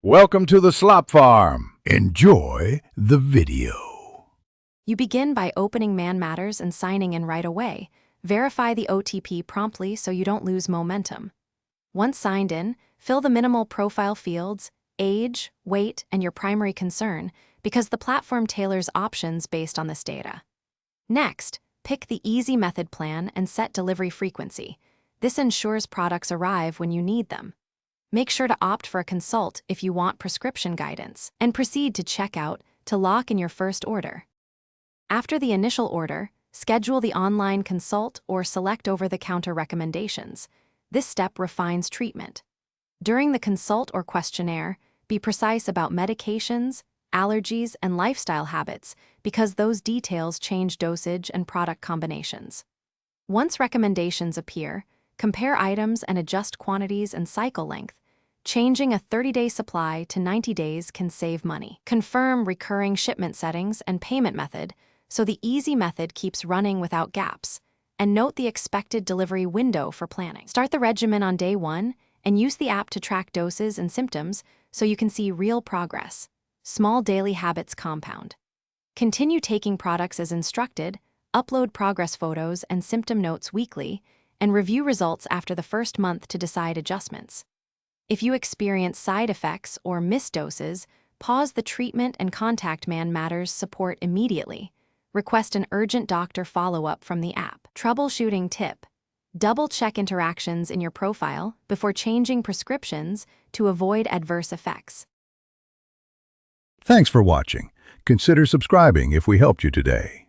Welcome to the Slop Farm. Enjoy the video. You begin by opening Man Matters and signing in right away. Verify the OTP promptly so you don't lose momentum. Once signed in, fill the minimal profile fields, age, weight, and your primary concern, because the platform tailors options based on this data. Next, pick the Easy Method plan and set delivery frequency. This ensures products arrive when you need them. Make sure to opt for a consult if you want prescription guidance, and proceed to checkout to lock in your first order. After the initial order, schedule the online consult or select over-the-counter recommendations. This step refines treatment. During the consult or questionnaire, be precise about medications, allergies, and lifestyle habits because those details change dosage and product combinations. Once recommendations appear, compare items and adjust quantities and cycle length. Changing a 30-day supply to 90 days can save money. Confirm recurring shipment settings and payment method so the Easy Method keeps running without gaps. And note the expected delivery window for planning. Start the regimen on day 1 and use the app to track doses and symptoms so you can see real progress. Small daily habits compound. Continue taking products as instructed, upload progress photos and symptom notes weekly, and review results after the first month to decide adjustments. If you experience side effects or missed doses, pause the treatment and contact Man Matters support immediately. Request an urgent doctor follow-up from the app. Troubleshooting tip: double-check interactions in your profile before changing prescriptions to avoid adverse effects. Thanks for watching. Consider subscribing if we helped you today.